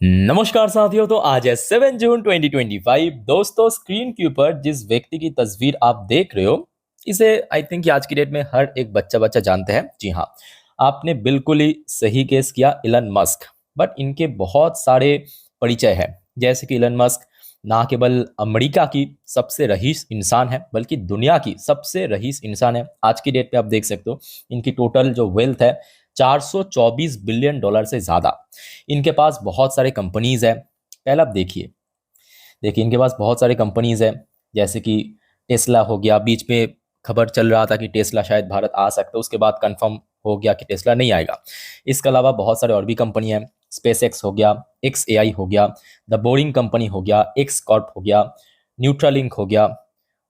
नमस्कार साथियों। तो आज है 7 जून 2025। दोस्तों, स्क्रीन के ऊपर जिस व्यक्ति की तस्वीर आप देख रहे हो, इसे आई थिंक आज की डेट में हर एक बच्चा बच्चा जानते हैं। जी हाँ, आपने बिल्कुल ही सही गेस किया, इलन मस्क। बट इनके बहुत सारे परिचय हैं, जैसे कि इलन मस्क ना केवल अमेरिका की सबसे रईस इंसान है, बल्कि दुनिया की सबसे रईस इंसान है। आज की डेट पे आप देख सकते हो इनकी टोटल जो वेल्थ है 424 बिलियन डॉलर से ज़्यादा। इनके पास बहुत सारे कंपनीज है। पहले आप देखिए देखिए इनके पास बहुत सारे कंपनीज है, जैसे कि टेस्ला हो गया। बीच में खबर चल रहा था कि टेस्ला शायद भारत आ सकता है, उसके बाद कंफर्म हो गया कि टेस्ला नहीं आएगा। इसके अलावा बहुत सारे और भी कंपनी है। स्पेस एक्स हो गया, एक्स ए आई हो गया, द बोरिंग कंपनी हो गया, एक्स कॉर्प हो गया, न्यूट्रालिंक हो गया,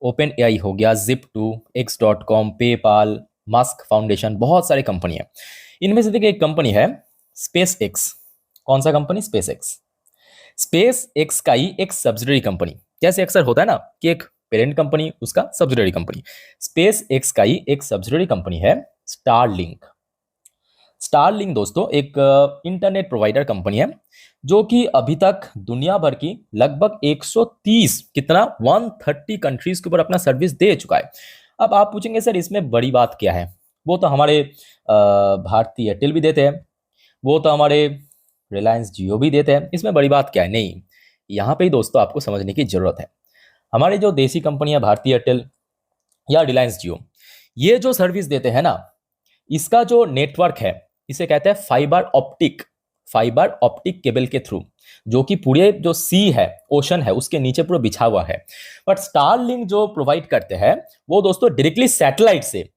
ओपन ए आई हो गया, Zip two, X dot com, PayPal, Musk foundation, बहुत सारी कंपनी है। इनमें से देखिए एक कंपनी है स्पेस एक्स। कौन सा company? Space x. Space x का ही एक सब्सिडरी कंपनी, जैसे अक्सर होता है ना कि एक पेरेंट कंपनी उसका सब्सिडरी कंपनी, स्पेस एक्स का ही एक सब्सिडरी कंपनी है स्टारलिंक। स्टारलिंक दोस्तों एक इंटरनेट प्रोवाइडर कंपनी है, जो कि अभी तक दुनिया भर की लगभग 130 कितना 130 कंट्रीज के ऊपर अपना सर्विस दे चुका है। अब आप पूछेंगे सर इसमें बड़ी बात क्या है? वो तो हमारे भारतीय एयरटेल भी देते हैं, वो तो हमारे रिलायंस जियो भी देते हैं, इसमें बड़ी बात क्या है? नहीं, यहाँ पे ही दोस्तों आपको समझने की जरूरत है। हमारी जो देसी कंपनी है भारतीय एयरटेल या रिलायंस जियो, ये जो सर्विस देते हैं ना, इसका जो नेटवर्क है इसे कहते हैं फाइबर ऑप्टिक केबल के थ्रू, जो कि पूरे जो सी है, ओशन है, उसके नीचे पूरा बिछा हुआ है। बट स्टारलिंक जो प्रोवाइड करते हैं वो दोस्तों डायरेक्टली सैटेलाइट से।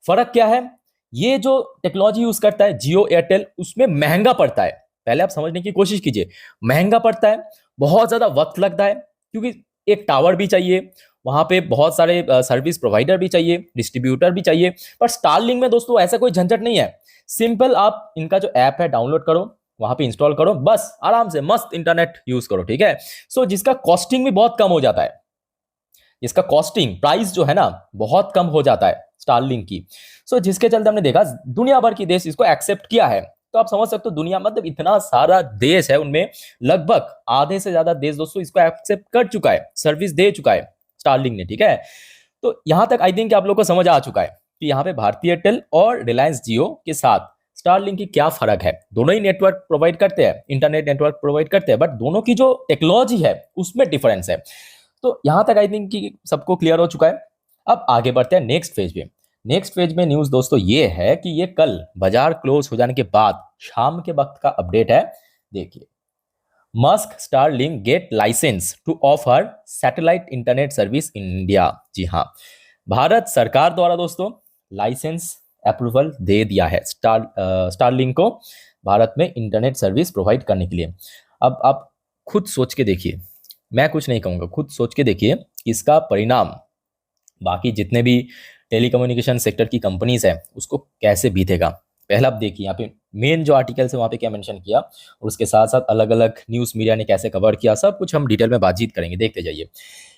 फर्क क्या है? ये जो टेक्नोलॉजी यूज करता है जियो एयरटेल, उसमें महंगा पड़ता है। पहले आप समझने की कोशिश कीजिए, महंगा पड़ता है, बहुत ज्यादा वक्त लगता है, क्योंकि एक टावर भी चाहिए, वहां पे बहुत सारे सर्विस प्रोवाइडर भी चाहिए, डिस्ट्रीब्यूटर भी चाहिए। पर स्टारलिंक में दोस्तों ऐसा कोई झंझट नहीं है। सिंपल आप इनका जो ऐप है डाउनलोड करो, वहां पे इंस्टॉल करो, बस आराम से मस्त इंटरनेट यूज करो, ठीक है। सो जिसका कॉस्टिंग भी बहुत कम हो जाता है, इसका कॉस्टिंग प्राइस जो है ना बहुत कम हो जाता है स्टारलिंक की। सो जिसके चलते हमने देखा दुनिया भर की देश इसको एक्सेप्ट किया है। तो आप समझ सकते हो दुनिया मतलब इतना सारा देश है, उनमें लगभग आधे से ज्यादा देश दोस्तों इसको एक्सेप्ट कर चुका है, सर्विस दे चुका है स्टारलिंक ने, ठीक है। तो यहां तक आई थिंक आप लोग को समझ आ चुका है कि यहाँ पे भारतीय एयरटेल और रिलायंस जियो के साथ स्टारलिंक की क्या फर्क है। दोनों ही नेटवर्क प्रोवाइड करते हैं, इंटरनेट नेटवर्क प्रोवाइड करते हैं, बट दोनों की जो टेक्नोलॉजी है उसमें डिफरेंस है। तो यहां तक आई थिंक कि सबको क्लियर हो चुका है। अब आगे बढ़ते हैं नेक्स्ट फेज में। नेक्स्ट फेज में न्यूज दोस्तों ये है कि ये कल बाजार क्लोज हो जाने के बाद शाम के वक्त का अपडेट है। देखिए, Musk Starlink get licence to offer satellite internet service in India. जी हाँ, भारत सरकार द्वारा दोस्तों लाइसेंस अप्रूवल दे दिया है स्टारलिंक को भारत में इंटरनेट सर्विस प्रोवाइड करने के लिए। अब आप खुद सोच के देखिए, मैं कुछ नहीं कहूँगा, खुद सोच के देखिए इसका परिणाम बाकी जितने भी टेलीकम्युनिकेशन सेक्टर की कंपनीज है उसको कैसे बीतेगा। पहला आप देखिए यहाँ पे मेन जो आर्टिकल्स है वहाँ पे क्या मेंशन किया, और उसके साथ साथ अलग अलग न्यूज़ मीडिया ने कैसे कवर किया, सब कुछ हम डिटेल में बातचीत करेंगे, देखते जाइए।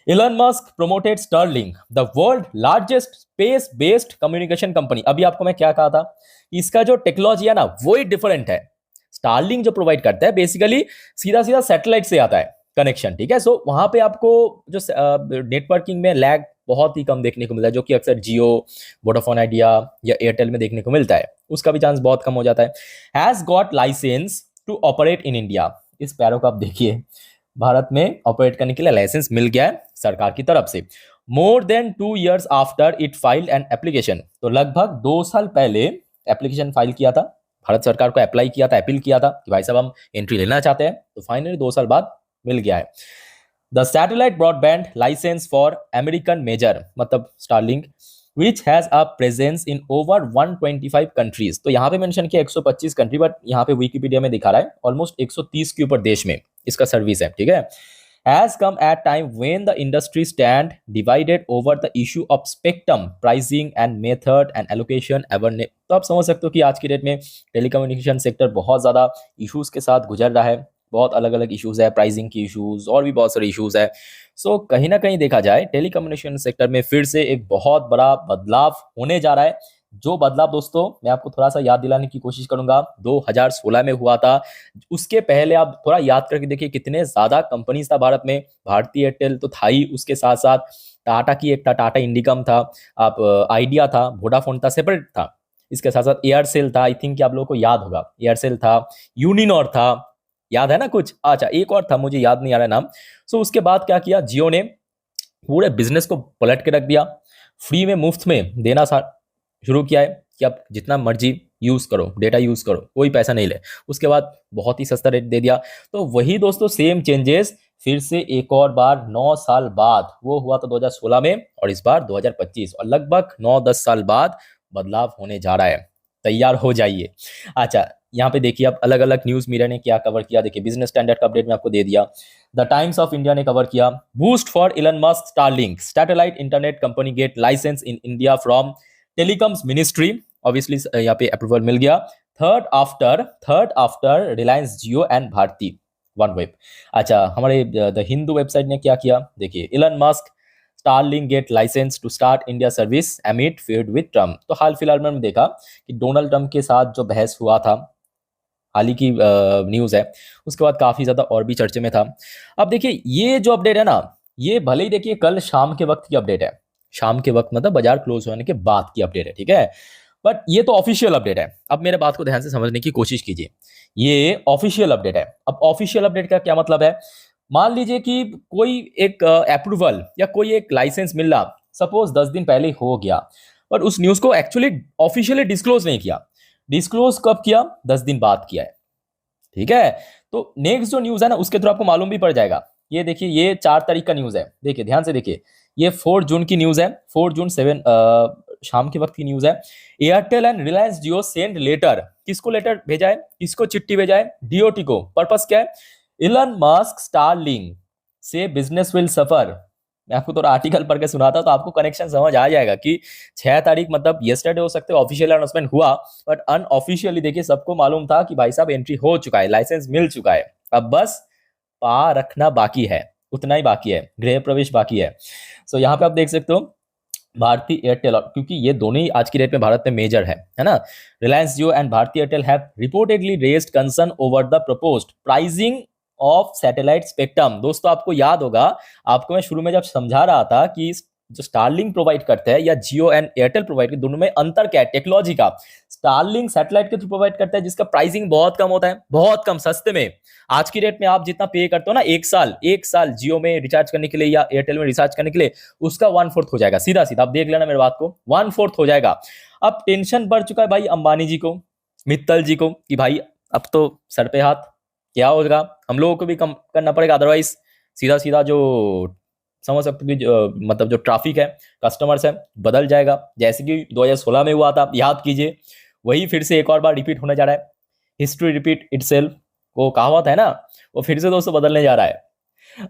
Elon Musk promoted Starlink, the world largest space based communication company. अभी आपको मैं क्या कहा था, इसका जो टेक्नोलॉजी है ना वही डिफरेंट है। स्टारलिंक जो प्रोवाइड करता है बेसिकली सीधा सीधा सैटेलाइट से आता है कनेक्शन, ठीक है। सो वहां पे आपको जो नेटवर्किंग में लैग बहुत ही कम देखने को मिलता है, जो कि अक्सर जियो, वोडाफोन आइडिया या एयरटेल में देखने को मिलता है, उसका भी चांस बहुत कम हो जाता है। Has got license to operate in India. इस पैरों को आप देखिए, भारत में ऑपरेट करने के लिए लाइसेंस मिल गया है सरकार की तरफ से। More than 2 years after it filed an application. तो लगभग 2 साल पहले एप्लीकेशन फाइल किया था, भारत सरकार को अप्लाई किया था, अपील किया था कि भाई साहब हम एंट्री लेना चाहते हैं, तो फाइनली 2 साल बाद मिल गया है। The satellite broadband licence for American major, मतलब Starlink, which has a presence in over 125 countries. तो यहाँ पे मेंशन किया 125 कंट्री, बट यहाँ पे विकिपीडिया में दिखा रहा है ऑलमोस्ट 130 के ऊपर देश में इसका सर्विस है, ठीक है। has come at time when the industry stand divided over the issue of spectrum pricing and method and allocation awareness। तो आप समझ सकते हो कि आज की डेट में टेलीकम्युनिकेशन सेक्टर बहुत ज़्यादा इश्यूज के साथ गुजर रहा है, बहुत अलग अलग इश्यूज है, प्राइसिंग की इश्यूज और भी बहुत सारे इश्यूज है। सो कहीं ना कहीं देखा जाए टेलीकम्युनिकेशन सेक्टर में फिर से एक बहुत बड़ा बदलाव होने जा रहा है, जो बदलाव दोस्तों मैं आपको थोड़ा सा याद दिलाने की कोशिश करूंगा, 2016 में हुआ था। उसके पहले आप थोड़ा याद करके देखिए कितने ज्यादा कंपनीज था भारत में। भारती एयरटेल तो था ही, उसके साथ साथ टाटा की एक था, टाटा इंडिकम था, आप आइडिया था, वोडाफोन था, सेपरेट था। इसके साथ साथ एयरसेल था, आई थिंक कि आप लोगों को याद होगा, एयरसेल था, यूनिनॉर था, याद है ना कुछ? अच्छा, एक और था, मुझे याद नहीं आ रहा नाम। सो उसके बाद क्या किया, जियो ने पूरे बिजनेस को पलट के रख दिया, फ्री में, मुफ्त में देना शुरू किया है कि आप जितना मर्जी यूज करो, डेटा यूज करो, कोई पैसा नहीं ले। उसके बाद बहुत ही सस्ता रेट दे दिया। तो वही दोस्तों सेम चेंजेस फिर से एक और बार 9 साल बाद, वो हुआ था 2016 में, और इस बार 2025, और लगभग 9-10 साल बाद बदलाव होने जा रहा है। तैयार हो जाइए। अच्छा, यहाँ पे देखिए अब अलग अलग न्यूज मीडिया ने क्या कवर किया। देखिए बिजनेस स्टैंडर्ड का अपडेट में आपको दे दिया। द टाइम्स ऑफ इंडिया ने कवर किया, boost for Elon Musk Starlink satellite internet company get license in India from telecoms ministry. Obviously यहाँ पे अप्रूवल मिल गया। Third after Reliance Jio and Bharti OneWeb. अच्छा, हमारे द हिंदू वेबसाइट ने क्या किया, देखिए Elon Musk Starlink get licence to start India service amid feud with Trump. तो हाल फिलहाल में हमने देखा कि डोनाल्ड ट्रम्प के साथ जो बहस हुआ था, हाल ही की न्यूज़ है, उसके बाद काफ़ी ज़्यादा और भी चर्चे में था। अब देखिए ये जो अपडेट है ना, ये भले ही देखिए कल शाम के वक्त की अपडेट है, शाम के वक्त मतलब बाजार क्लोज होने के बाद की अपडेट है, ठीक है, बट ये तो ऑफिशियल अपडेट है। अब मेरे बात को ध्यान से समझने की कोशिश कीजिए, ये ऑफिशियल अपडेट है। अब ऑफिशियल अपडेट का क्या मतलब है, मान लीजिए कि कोई एक अप्रूवल या कोई एक लाइसेंस मिलना सपोज 10 दिन पहले हो गया, पर उस न्यूज़ को एक्चुअली ऑफिशियली डिस्क्लोज नहीं किया। डिस्क्लोज कब किया, 10 दिन बाद किया है, ठीक है। तो नेक्स्ट जो न्यूज है ना, उसके थ्रू आपको मालूम भी पड़ जाएगा। ये देखिए, ये 4 तारीख का न्यूज है, देखिए ध्यान से देखिए, ये 4 जून की न्यूज है, 4 जून 7 शाम के वक्त की न्यूज है। Airtel and Reliance Jio send letter, किसको लेटर भेजा है, किसको चिट्ठी भेजा है, डीओटी को। पर्पस क्या है, इलन मस्क स्टारलिंक से बिजनेस विल सफर। मैं आपको थोड़ा आर्टिकल पढ़ के सुनाता तो आपको कनेक्शन समझ आ जाएगा कि 6 तारीख मतलब यस्टरडे हो सकते, ऑफिशियल अनाउंसमेंट हुआ, बट अनऑफिशियली देखिए सबको मालूम था कि भाई साहब एंट्री हो चुका है, लाइसेंस मिल चुका है, अब बस पा रखना बाकी है, उतना ही बाकी है, गृह प्रवेश बाकी है। सो यहाँ पे आप देख सकते हो भारती एयरटेल, क्योंकि ये दोनों ही आज की डेट में भारत में मेजर है ना, Reliance Jio and Bharti Airtel have reportedly raised concern over the proposed pricing of satellite spectrum. दोस्तों आपको याद होगा, आपको मैं शुरू में जब समझा रहा था कि जो स्टारलिंक प्रोवाइड करते हैं या जियो एंड एयरटेल प्रोवाइड करते, दोनों में अंतर क्या है टेक्नोलॉजी का। स्टारलिंक सैटेलाइट के थ्रू प्रोवाइड करता है जिसका प्राइसिंग बहुत कम होता है, बहुत कम, सस्ते में। आज की डेट में आप जितना पे करते हो ना, एक साल जियो में रिचार्ज करने के लिए या एयरटेल में रिचार्ज करने के लिए, उसका 1/4 हो जाएगा, सीधा सीधा, आप देख लेना मेरे बात को, 1/4 हो जाएगा। अब टेंशन बढ़ चुका है भाई अंबानी जी को, मित्तल जी को, कि भाई अब तो सर पे हाथ, क्या होगा, हम लोगों को भी कम करना पड़ेगा, अदरवाइज सीधा सीधा जो समझ सकते हो कि मतलब जो ट्रैफिक है, कस्टमर्स है, बदल जाएगा, जैसे कि 2016 में हुआ था, याद कीजिए, वही फिर से एक और बार रिपीट होने जा रहा है। हिस्ट्री रिपीट इटसेल्फ, वो कहावत है ना, वो फिर से दोस्तों बदलने जा रहा है।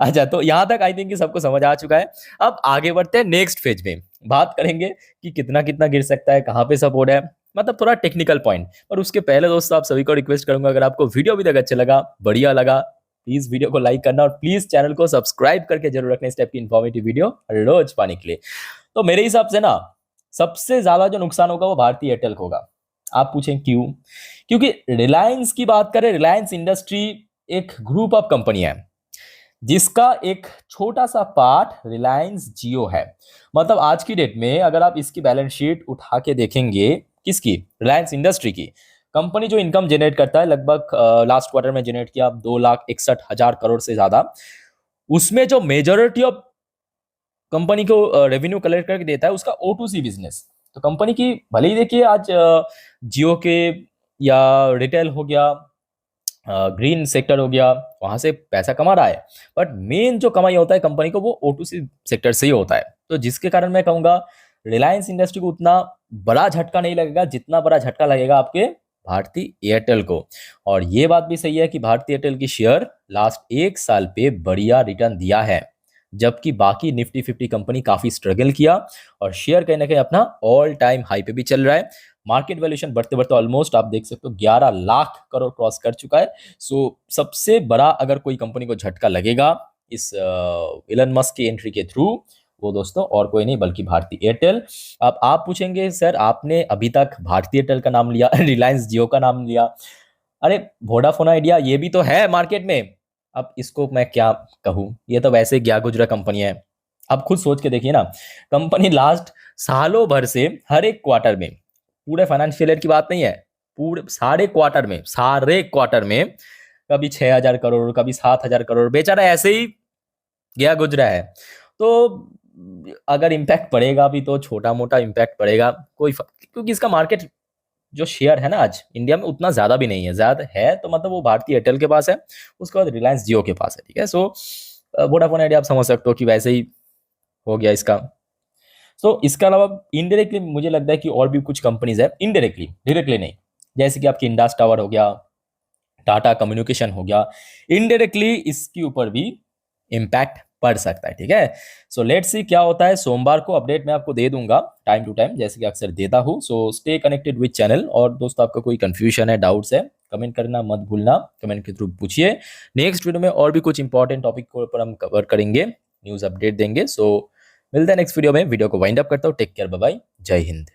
अच्छा, तो यहां तक आई थिंक कि सबको समझ आ चुका है। अब आगे बढ़ते हैं नेक्स्ट फेज में, बात करेंगे कि कितना कितना गिर सकता है, कहां पे सपोर्ट है, मतलब थोड़ा टेक्निकल पॉइंट। पर उसके पहले दोस्तों आप सभी को रिक्वेस्ट करूंगा, अगर आपको वीडियो अभी तक अच्छा लगा, बढ़िया लगा, प्लीज वीडियो को लाइक करना और प्लीज चैनल को सब्सक्राइब करके जरूर रखना इस टाइप की इन्फॉर्मेटिव वीडियो रोज पाने के लिए। तो मेरे हिसाब से ना सबसे ज्यादा जो नुकसान होगा वो भारतीय एयरटेल को होगा। आप पूछें क्यों, क्योंकि रिलायंस की बात करें, रिलायंस इंडस्ट्री एक ग्रुप ऑफ कंपनी है जिसका एक छोटा सा पार्ट रिलायंस जियो है। मतलब आज की डेट में अगर आप इसकी बैलेंस शीट उठा के देखेंगे, किसकी, रिलायंस इंडस्ट्री की, कंपनी जो इनकम जनरेट करता है लगभग लास्ट क्वार्टर में जनरेट किया 2,61,000 करोड़ से ज्यादा, उसमें जो मेजोरिटी ऑफ कंपनी को रेवेन्यू कलेक्ट करके देता है उसका O2C बिजनेस। तो कंपनी की भले ही देखिए आज जियो के या रिटेल हो गया, ग्रीन सेक्टर हो गया, वहां से पैसा कमा रहा है, बट मेन जो कमाई होता है कंपनी को वो O2C सेक्टर से ही होता है। तो जिसके कारण मैं कहूंगा रिलायंस इंडस्ट्री को उतना बड़ा झटका नहीं लगेगा जितना बड़ा झटका लगेगा आपके भारती एयरटेल को। और ये बात भी सही है कि भारती एयरटेल की शेयर लास्ट 1 साल पे बढ़िया रिटर्न दिया है, जबकि बाकी निफ्टी 50 कंपनी काफी स्ट्रगल किया और शेयर कहीं ना कहीं अपना ऑल टाइम हाई पे भी चल रहा है। मार्केट वैल्यूएशन बढ़ते बढ़ते ऑलमोस्ट आप देख सकते हो 11 लाख करोड़ क्रॉस कर चुका है। सो सबसे बड़ा अगर कोई कंपनी को झटका लगेगा इस इलन मस्क की एंट्री के थ्रू, वो दोस्तों और कोई नहीं बल्कि भारती एयरटेल। अब आप पूछेंगे सर आपने अभी तक भारती एयरटेल का नाम लिया, रिलायंस जियो का नाम लिया, अरे वोडाफोन आइडिया ये भी तो है मार्केट में। अब इसको मैं क्या कहूँ, ये तो वैसे गया गुजरा कंपनी है। अब खुद सोच के देखिए ना, कंपनी लास्ट सालों भर से हर एक क्वार्टर में, पूरे फाइनेंशियल ईयर की बात नहीं है, पूरे सारे क्वार्टर में कभी 6,000 करोड़, कभी 7,000 करोड़ बेचारा ऐसे ही गया गुजरा है। तो अगर इम्पैक्ट पड़ेगा भी तो छोटा मोटा इम्पैक्ट पड़ेगा, कोई क्योंकि इसका मार्केट जो शेयर है ना आज इंडिया में उतना ज्यादा भी नहीं है, ज्यादा है तो मतलब वो भारती एयरटेल के पास है, उसके बाद रिलायंस जियो के पास है, ठीक है। सो वोडाफोन आइडिया आप समझ सकते हो कि वैसे ही हो गया इसका। सो इसके अलावा इनडायरेक्टली मुझे लगता है कि और भी कुछ कंपनीज है इनडायरेक्टली, डायरेक्टली नहीं, जैसे कि आपकी इंडस टावर हो गया, टाटा कम्युनिकेशन हो गया, इनडायरेक्टली इसके ऊपर भी इम्पैक्ट पड़ सकता है, ठीक है। सो लेट्स सी क्या होता है, सोमवार को अपडेट मैं आपको दे दूंगा टाइम टू टाइम, जैसे कि अक्सर देता हूँ। So stay connected with channel. और दोस्तों आपका कोई कंफ्यूजन है, डाउट्स है, कमेंट करना मत भूलना, कमेंट के थ्रू पूछिए। नेक्स्ट वीडियो में और भी कुछ इंपॉर्टेंट टॉपिक के ऊपर हम कवर करेंगे, न्यूज अपडेट देंगे। सो मिलते हैं नेक्स्ट वीडियो में। वीडियो को वाइंड अप करता हूँ। टेक केयर, बाय बाय, जय हिंद।